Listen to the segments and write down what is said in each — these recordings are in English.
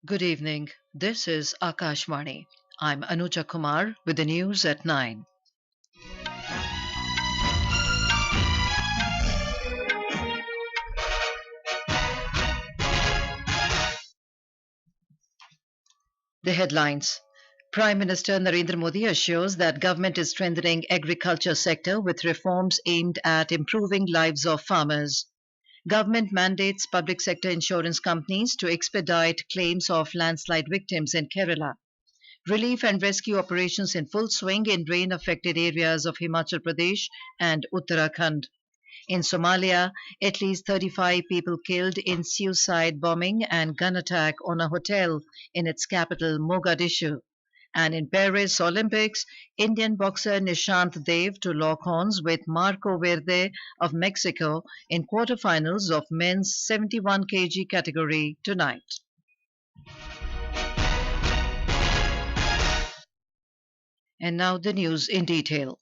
Good evening. This is Akashvani. I'm Anuja Kumar with the news at 9. The headlines. Prime Minister Narendra Modi assures that government is strengthening agriculture sector with reforms aimed at improving lives of farmers. Government mandates public sector insurance companies to expedite claims of landslide victims in Kerala. Relief and rescue operations in full swing in rain affected areas of Himachal Pradesh and Uttarakhand. In Somalia, at least 35 people killed in suicide bombing and gun attack on a hotel in its capital, Mogadishu. And in Paris Olympics, Indian boxer Nishant Dev to lock horns with Marco Verde of Mexico in quarterfinals of men's 71 kg category tonight. And now the news in detail.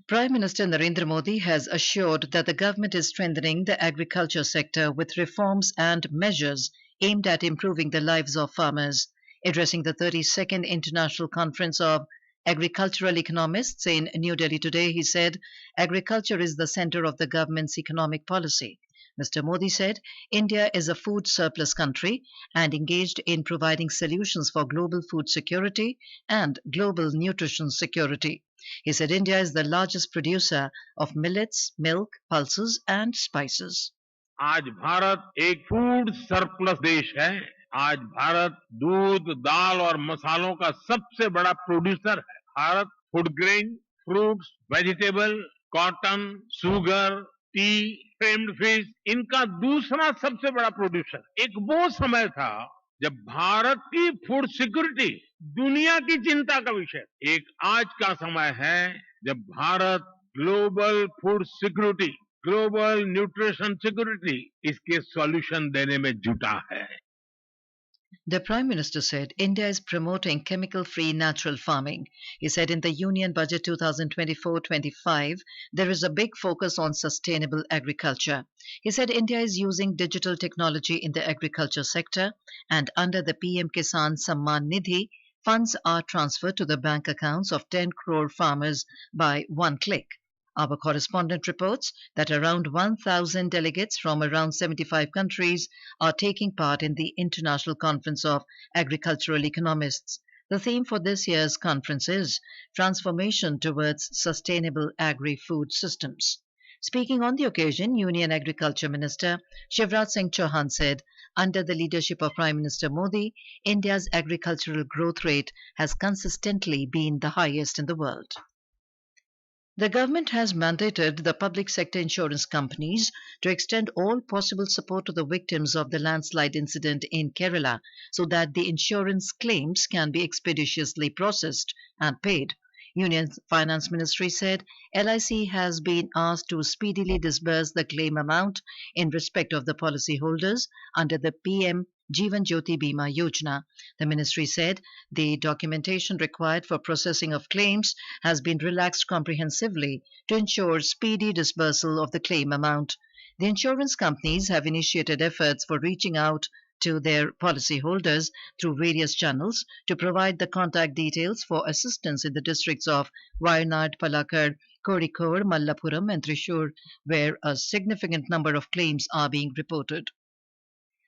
Prime Minister Narendra Modi has assured that the government is strengthening the agriculture sector with reforms and measures aimed at improving the lives of farmers. Addressing the 32nd International Conference of Agricultural Economists in New Delhi today, he said, agriculture is the center of the government's economic policy. Mr. Modi said, India is a food surplus country and engaged in providing solutions for global food security and global nutrition security. He said India is the largest producer of millets, milk, pulses and spices. आज भारत एक food surplus देश है। आज भारत दूध, दाल और मसालों का सबसे बड़ा प्रोड्यूसर है। Bharat food grain, fruits, vegetable, cotton, sugar, T, framed fish इनका दूसरा सबसे बड़ा प्रोड्यूसर। एक वो समय था जब भारत की फूड सिक्योरिटी दुनिया की चिंता का विषय। एक आज का समय है जब Bharat global food security, global nutrition security इसके सॉल्यूशन देने में जुटा है। The Prime Minister said India is promoting chemical-free natural farming. He said in the Union Budget 2024-25, there is a big focus on sustainable agriculture. He said India is using digital technology in the agriculture sector and under the PM Kisan Samman Nidhi, funds are transferred to the bank accounts of 10 crore farmers by one click. Our correspondent reports that around 1,000 delegates from around 75 countries are taking part in the International Conference of Agricultural Economists. The theme for this year's conference is Transformation Towards Sustainable Agri-Food Systems. Speaking on the occasion, Union Agriculture Minister Shivraj Singh Chauhan said, under the leadership of Prime Minister Modi, India's agricultural growth rate has consistently been the highest in the world. The government has mandated the public sector insurance companies to extend all possible support to the victims of the landslide incident in Kerala so that the insurance claims can be expeditiously processed and paid. Union Finance Ministry said LIC has been asked to speedily disburse the claim amount in respect of the policyholders under the PM Jeevan Jyoti Bima Yojana. The ministry said the documentation required for processing of claims has been relaxed comprehensively to ensure speedy disbursal of the claim amount. The insurance companies have initiated efforts for reaching out to their policyholders through various channels to provide the contact details for assistance in the districts of Wayanad, Palakkad, Kozhikode, Malappuram and Thrissur, where a significant number of claims are being reported.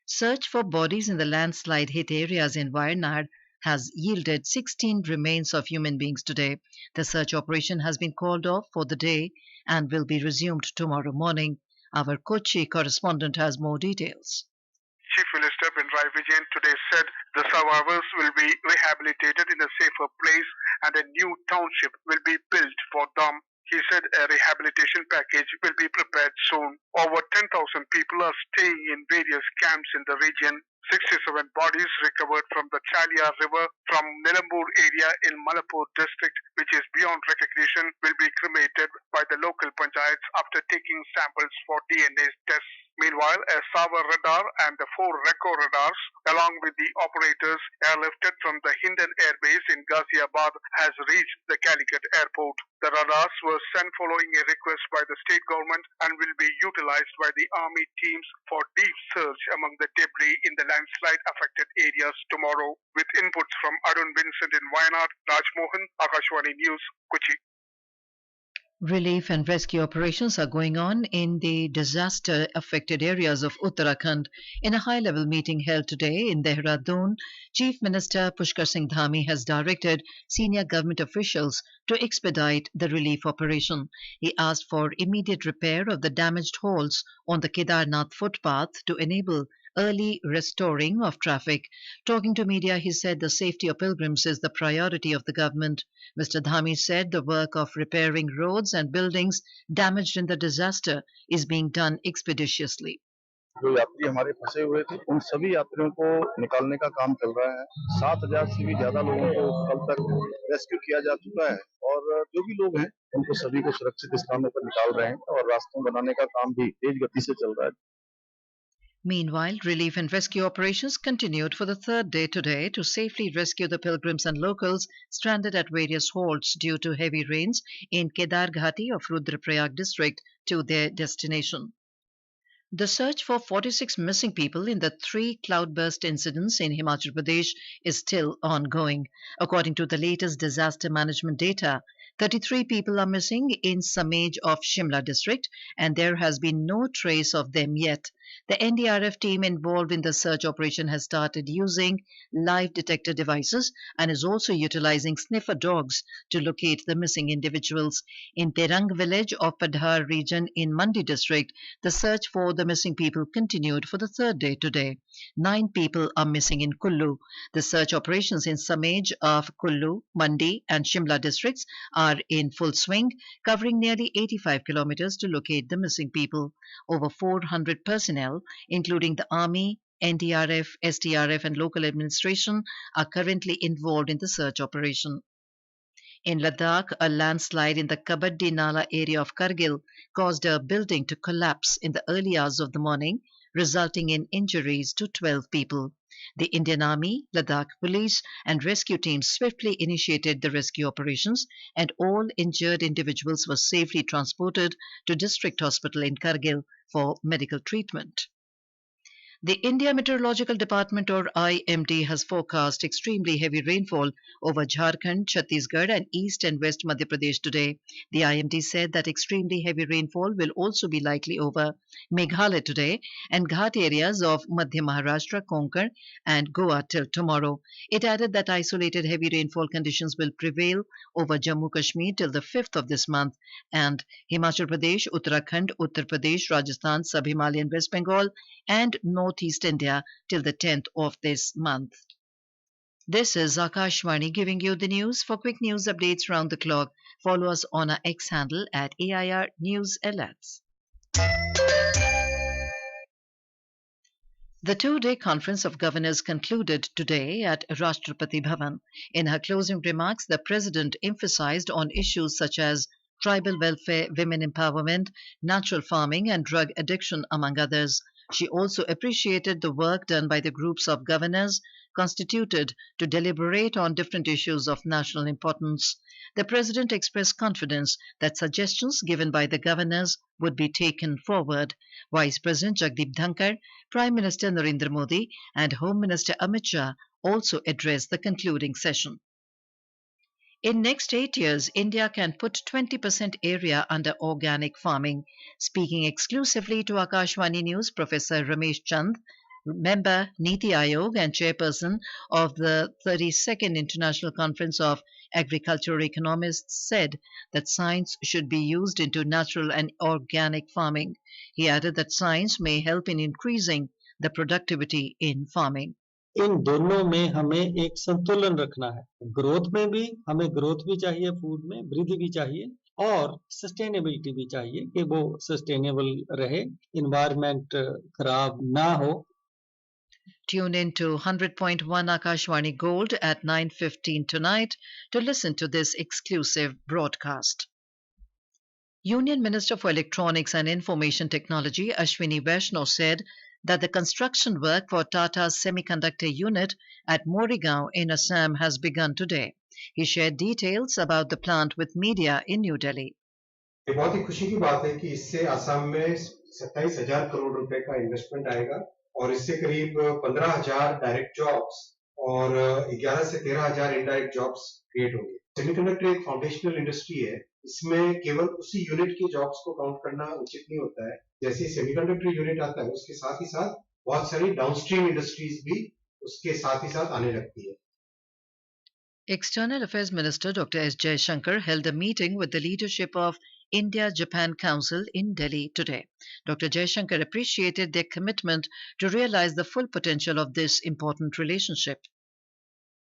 Search for bodies in the landslide hit areas in Wayanad has yielded 16 remains of human beings today. The search operation has been called off for the day and will be resumed tomorrow morning. Our Kochi correspondent has more details. Chief Minister Pinarayi Vijayan today said the survivors will be rehabilitated in a safer place and a new township will be built for them. He said a rehabilitation package will be prepared soon. Over 10,000 people are staying in various camps in the region. 67 bodies recovered from the Chalia River from Nilambur area in Malapur district, which is beyond recognition, will be cremated by the local panchayats after taking samples for DNA tests. Meanwhile, a Savar radar and the 4 Reco radars, along with the operators airlifted from the Hindan Air Base in Ghaziabad, has reached the Calicut airport. The radars were sent following a request by the state government and will be utilized by the army teams for deep search among the debris in the landslide affected areas tomorrow. With inputs from Arun Vincent in Wayanad, Raj Mohan, Akashwani News, Kochi. Relief and rescue operations are going on in the disaster affected areas of Uttarakhand. In a high level meeting held today in Dehradun, Chief Minister Pushkar Singh Dhami has directed senior government officials to expedite the relief operation. He asked for immediate repair of the damaged holes on the Kedarnath footpath to enable early restoring of traffic. Talking to media, he said the safety of pilgrims is the priority of the government. Mr. Dhami said the work of repairing roads and buildings damaged in the disaster is being done expeditiously. जो यात्री हमारे फंसे हुए थे उन सभी यात्रियों को निकालने का काम चल रहा है। 7,000 से भी ज्यादा लोगों को कल तक रेस्क्यू किया जा चुका है और जो भी लोग हैं उनको सभी को सुरक्षित स्थानों पर निकाल रहे हैं और रास्ते बनाने का काम भी तेज गति से चल रहा है। Meanwhile, relief and rescue operations continued for the third day today to safely rescue the pilgrims and locals stranded at various halts due to heavy rains in Kedar Ghati of Rudraprayag district to their destination. The search for 46 missing people in the 3 cloudburst incidents in Himachal Pradesh is still ongoing. According to the latest disaster management data, 33 people are missing in Samej of Shimla district and there has been no trace of them yet. The NDRF team involved in the search operation has started using live detector devices and is also utilizing sniffer dogs to locate the missing individuals. In Terang village of Padhar region in Mandi district, the search for the missing people continued for the third day today. 9 people are missing in Kullu. The search operations in Samej of Kullu, Mandi and Shimla districts are in full swing, covering nearly 85 kilometers to locate the missing people. Over 400 personnel, including the Army, NDRF, SDRF and local administration, are currently involved in the search operation. In Ladakh, a landslide in the Kabaddi Nala area of Kargil caused a building to collapse in the early hours of the morning, resulting in injuries to 12 people. The Indian Army, Ladakh Police and rescue teams swiftly initiated the rescue operations and all injured individuals were safely transported to District Hospital in Kargil for medical treatment. The India Meteorological Department or IMD has forecast extremely heavy rainfall over Jharkhand, Chhattisgarh and East and West Madhya Pradesh today. The IMD said that extremely heavy rainfall will also be likely over Meghalaya today and Ghat areas of Madhya Maharashtra, Konkan and Goa till tomorrow. It added that isolated heavy rainfall conditions will prevail over Jammu Kashmir till the 5th of this month and Himachal Pradesh, Uttarakhand, Uttar Pradesh, Rajasthan, Sub-Himalayan West Bengal and Northeast India till the 10th of this month. This is Akashwani giving you the news. For quick news updates round the clock, follow us on our X handle at AIR News Alerts. The 2-day conference of governors concluded today at Rashtrapati Bhavan. In her closing remarks, the President emphasized on issues such as tribal welfare, women empowerment, natural farming and drug addiction, among others. She also appreciated the work done by the groups of governors constituted to deliberate on different issues of national importance. The President expressed confidence that suggestions given by the governors would be taken forward. Vice President Jagdeep Dhankar, Prime Minister Narendra Modi and Home Minister Amit Shah also addressed the concluding session. In next 8 years, India can put 20% area under organic farming. Speaking exclusively to Akashwani News, Professor Ramesh Chand, member Niti Aayog and chairperson of the 32nd International Conference of Agricultural Economists, said that science should be used into natural and organic farming. He added that science may help in increasing the productivity in farming. इन दोनों में हमें एक संतुलन रखना है। Growth में भी हमें ग्रोथ भी चाहिए, फूड में वृद्धि भी चाहिए और सस्टेनेबिलिटी भी चाहिए कि वो सस्टेनेबल रहे, एनवायरनमेंट खराब ना हो। Tune in to 100.1 Akashwani Gold at 9:15 tonight to listen to this exclusive broadcast. Union Minister for Electronics and Information Technology Ashwini Vaishnaw said that the construction work for Tata's semiconductor unit at Morigaon in Assam has begun today. He shared details about the plant with media in New Delhi. ये बहुत ही खुशी की बात है कि इससे असम में 27,000 करोड़ रुपए का इन्वेस्टमेंट आएगा और इससे करीब 15,000 डायरेक्ट जॉब्स और 11 से 13,000 इनडायरेक्ट जॉब्स क्रिएट होंगे। सेमीकंडक्टर एक फाउंडेशनल इंडस्ट्री है, इसमें केवल उसी यूनिट की जॉब्स को काउंट करना उचित नहीं होता है। जैसे सेमीकंडक्टर यूनिट आता है, उसके साथ ही साथ बहुत सारी डाउनस्ट्रीम इंडस्ट्रीज भी उसके साथ ही साथ आने लगती है। External Affairs Minister Dr. S. Jaishankar held a meeting with the leadership of India-Japan Council in Delhi today. Dr. Jaishankar appreciated their commitment to realize the full potential of this important relationship.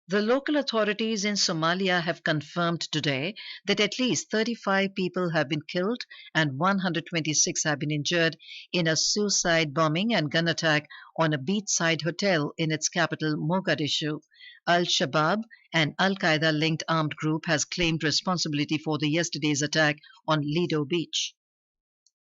The local authorities in Somalia have confirmed today that at least 35 people have been killed and 126 have been injured in a suicide bombing and gun attack on a beachside hotel in its capital, Mogadishu. Al-Shabaab, an Al-Qaeda-linked armed group, has claimed responsibility for the yesterday's attack on Lido Beach.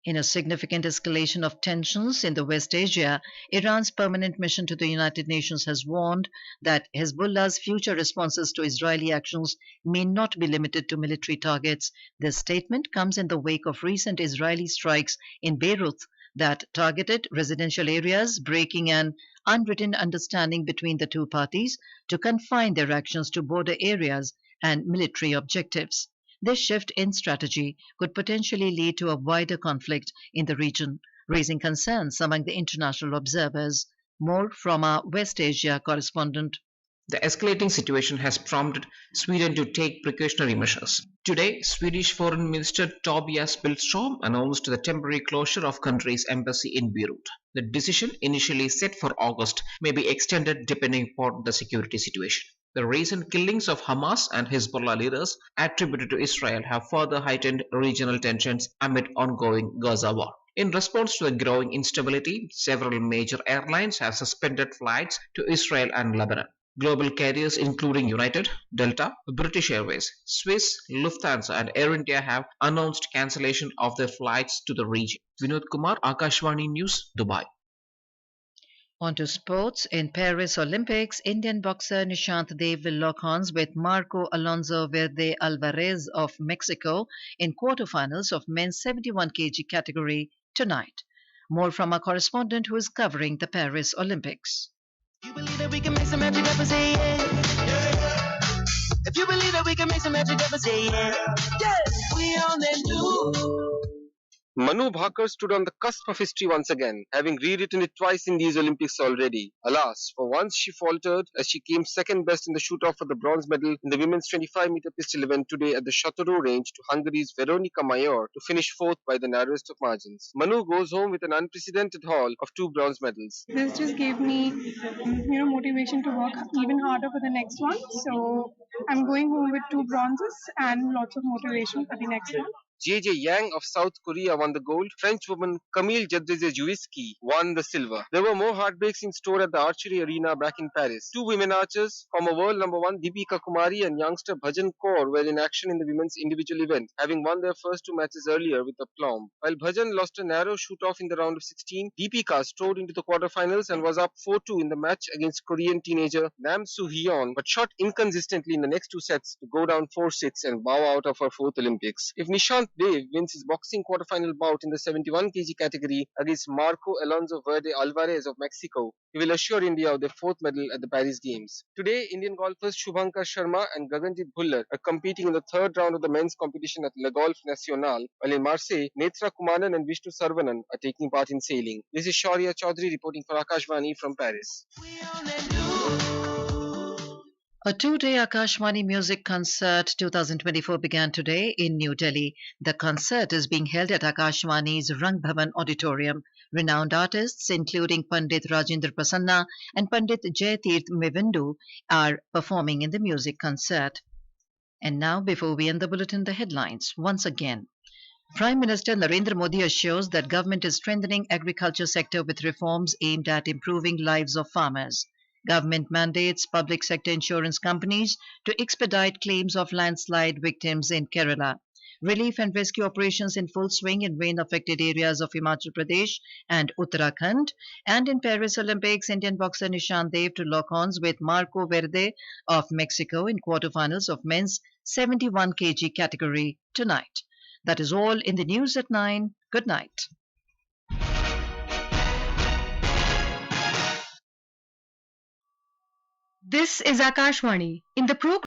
In a significant escalation of tensions in the West Asia, Iran's permanent mission to the United Nations has warned that Hezbollah's future responses to Israeli actions may not be limited to military targets. This statement comes in the wake of recent Israeli strikes in Beirut that targeted residential areas, breaking an unwritten understanding between the two parties to confine their actions to border areas and military objectives. This shift in strategy could potentially lead to a wider conflict in the region, raising concerns among the international observers. More from our West Asia correspondent. The escalating situation has prompted Sweden to take precautionary measures. Today, Swedish Foreign Minister Tobias Billström announced the temporary closure of country's embassy in Beirut. The decision, initially set for August, may be extended depending upon the security situation. The recent killings of Hamas and Hezbollah leaders attributed to Israel have further heightened regional tensions amid ongoing Gaza war. In response to the growing instability, several major airlines have suspended flights to Israel and Lebanon. Global carriers including United, Delta, British Airways, Swiss, Lufthansa and Air India have announced cancellation of their flights to the region. Vinod Kumar, Akashvani News, Dubai. On to sports. In Paris Olympics, Indian boxer Nishant Dev will lock horns with Marco Verde of Mexico in quarterfinals of men's 71 kg category tonight. More from our correspondent who is covering the Paris Olympics. You believe that we can make some magic happen, say yeah. Yeah. If you believe that we can make some magic happen, say yeah. Yeah. We on them too. Manu Bhaker stood on the cusp of history once again, having rewritten it twice in these Olympics already. Alas, for once she faltered as she came second best in the shoot-off for the bronze medal in the women's 25-meter pistol event today at the Châteauroux range to Hungary's Veronika Major to finish fourth by the narrowest of margins. Manu goes home with an unprecedented haul of 2 bronze medals. This just gave me, motivation to work even harder for the next one. So I'm going home with 2 bronzes and lots of motivation for the next one. JJ Yang of South Korea won the gold. French woman Camille Jadreze-Juiski won the silver. There were more heartbreaks in store at the archery arena back in Paris. 2 women archers, former world number 1 Deepika Kumari and youngster Bhajan Kaur were in action in the women's individual event, having won their first 2 matches earlier with aplomb. While Bhajan lost a narrow shoot-off in the round of 16, Deepika strode into the quarterfinals and was up 4-2 in the match against Korean teenager Nam Soo-hyun, but shot inconsistently in the next 2 sets to go down 4-6 and bow out of her 4th Olympics. If Nishant Dev wins his boxing quarterfinal bout in the 71 kg category against Marco Verde of Mexico, he will assure India of their 4th medal at the Paris Games. Today, Indian golfers Shubhankar Sharma and Gagandeep Bhullar are competing in the 3rd round of the men's competition at Le Golf National, while in Marseille, Netra Kumaran and Vishnu Sarvanan are taking part in sailing. This is Shaurya Chaudhary reporting for Akashvani from Paris. A 2-day Akashvani Music Concert 2024 began today in New Delhi. The concert is being held at Akashvani's Rang Bhavan Auditorium. Renowned artists including Pandit Rajendra Prasanna and Pandit Jayatirth Mevindu are performing in the music concert. And now, before we end the bulletin, the headlines once again. Prime Minister Narendra Modi assures that government is strengthening agriculture sector with reforms aimed at improving lives of farmers. Government mandates public sector insurance companies to expedite claims of landslide victims in Kerala. Relief and rescue operations in full swing in rain-affected areas of Himachal Pradesh and Uttarakhand. And in Paris Olympics, Indian boxer Nishant Dev to lock horns with Marco Verde of Mexico in quarterfinals of men's 71 kg category tonight. That is all in the news at 9. Good night. This is Akashvani. In the program